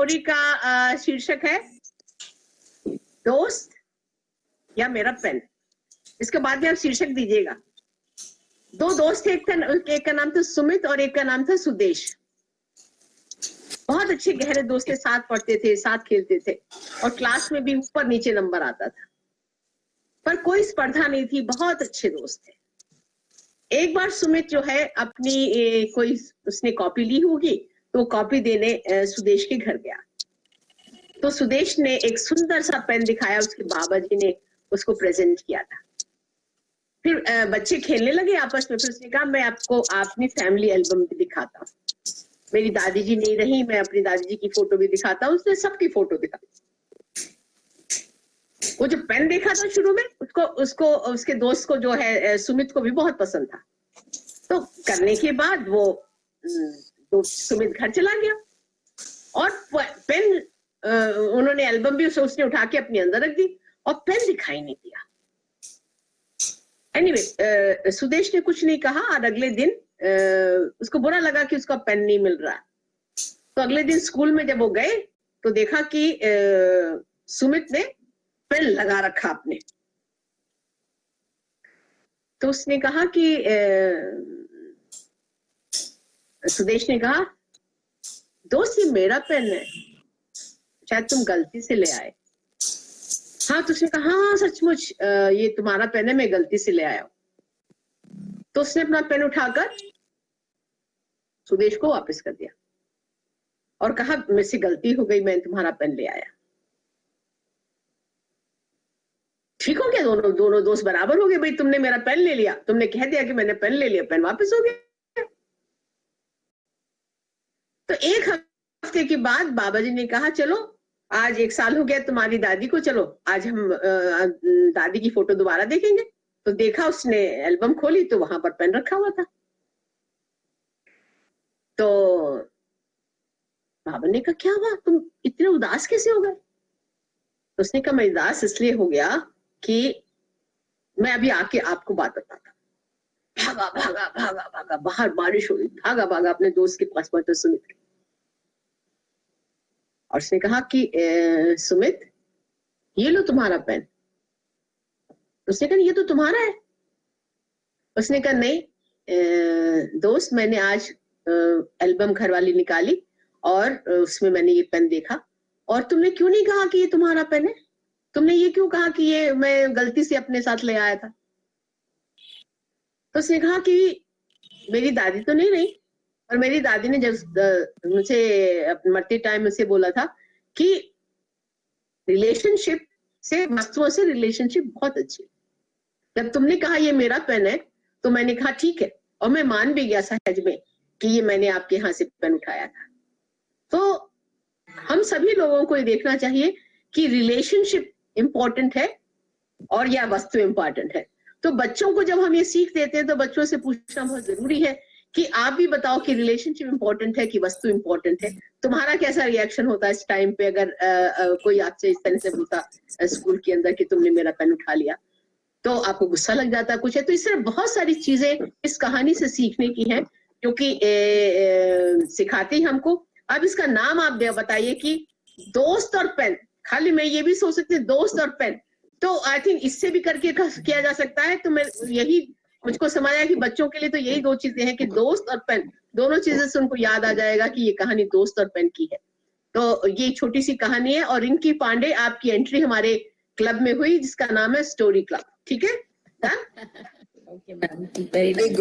Story का शीर्षक है दोस्त या मेरा पेन। इसके बाद में आप शीर्षक दीजिएगा। दो दोस्त थे, एक का नाम था सुमित और एक का नाम था सुदेश। बहुत अच्छे गहरे दोस्त थे, साथ पढ़ते थे, साथ खेलते थे और क्लास में भी ऊपर नीचे नंबर आता था, पर कोई स्पर्धा नहीं थी, बहुत अच्छे दोस्त थे। एक बार सुमित जो है अपनी कोई उसने कॉपी ली होगी, तो कॉपी देने सुदेश के घर गया। तो सुदेश ने एक सुंदर सा पेन दिखाया, उसके बाबा जी ने उसको प्रेजेंट किया था। फिर बच्चे खेलने लगे आपस में। फिर उसने कहा मैं आपको अपनी फैमिली एल्बम भी दिखाता हूँ, मेरी दादी जी नहीं रही, मैं अपनी दादी जी की फोटो भी दिखाता हूँ। उसने सबकी फोटो दिखाई। वो जो पेन देखा था शुरू में, उसको उसके दोस्त को जो है सुमित को भी बहुत पसंद था। तो करने के बाद वो तो सुमित घर चला गया और पेन उन्होंने एल्बम भी उसने उठा के अपने अंदर रख दी और पेन दिखाई नहीं दिया। एनीवे सुदेश ने कुछ नहीं कहा और अगले दिन उसको बुरा लगा कि उसका पेन नहीं मिल रहा। तो अगले दिन स्कूल में जब वो गए तो देखा कि सुमित ने पेन लगा रखा अपने। तो उसने कहा कि सुदेश ने कहा दोस्त ये मेरा पेन है, शायद तुम गलती से ले आए। हाँ, तो उसने कहा हाँ सचमुच ये तुम्हारा पेन है, मैं गलती से ले आया हूं। तो उसने अपना पेन उठाकर सुदेश को वापस कर दिया और कहा मेरे से गलती हो गई, मैं तुम्हारा पेन ले आया। ठीक हो गया, दोनों दोस्त बराबर हो गए। भाई तुमने मेरा पेन ले लिया, तुमने कह दिया कि मैंने पेन ले लिया, पेन वापस हो गया। तो एक हफ्ते के बाद बाबा जी ने कहा चलो आज 1 साल हो गया तुम्हारी दादी को, चलो आज हम दादी की फोटो दोबारा देखेंगे। तो देखा, उसने एल्बम खोली तो वहां पर पेन रखा हुआ था। तो बाबा ने कहा क्या हुआ, तुम इतने उदास कैसे हो गए? तो उसने कहा मैं उदास इसलिए हो गया कि मैं अभी आके आपको बात बताता। भागा भागा भागा भागा, बाहर बारिश हो रही, भागा भागा अपने दोस्त के पास पहुंचा सुमित के। और उसने कहा कि सुमित ये लो तुम्हारा पेन। उसने कहा ये तो तुम्हारा है। उसने कहा नहीं दोस्त, मैंने आज एल्बम घर वाली निकाली और उसमें मैंने ये पेन देखा, और तुमने क्यों नहीं कहा कि ये तुम्हारा पेन है? तुमने ये क्यों कहा कि ये मैं गलती से अपने साथ ले आया था? तो उसने कहा कि मेरी दादी तो नहीं रही, और मेरी दादी ने जब मुझे मरते टाइम मुझसे बोला था कि रिलेशनशिप से, वस्तुओं से रिलेशनशिप बहुत अच्छी। जब तुमने कहा ये मेरा पेन है तो मैंने कहा ठीक है, और मैं मान भी गया सहज में कि ये मैंने आपके यहाँ से पेन उठाया था। तो हम सभी लोगों को ये देखना चाहिए कि रिलेशनशिप इंपॉर्टेंट है और या वस्तु इंपॉर्टेंट है। तो बच्चों को जब हम ये सीख देते हैं तो बच्चों से पूछना बहुत जरूरी है कि आप भी बताओ कि रिलेशनशिप इंपॉर्टेंट है कि वस्तु इंपॉर्टेंट है। तुम्हारा कैसा रिएक्शन होता है इस टाइम पे अगर कोई आपसे इस तरह से बोलता स्कूल के अंदर कि तुमने मेरा पेन उठा लिया? तो आपको गुस्सा लग जाता कुछ है। तो इस तरह बहुत सारी चीजें इस कहानी से सीखने की है, क्योंकि सिखाती हमको। अब इसका नाम आप बताइए कि दोस्त और पेन। खाली मैं ये भी सोच सकती हूँ दोस्त और पेन, तो आई थिंक इससे भी करके किया जा सकता है। तो मैं यही मुझको समझ आया कि बच्चों के लिए तो यही 2 चीजें हैं कि दोस्त और पेन, दोनों चीजें से उनको याद आ जाएगा कि ये कहानी दोस्त और पेन की है। तो ये छोटी सी कहानी है और रिंकी पांडे आपकी एंट्री हमारे क्लब में हुई जिसका नाम है स्टोरी क्लब। ठीक है? Okay, ma'am. Very nice.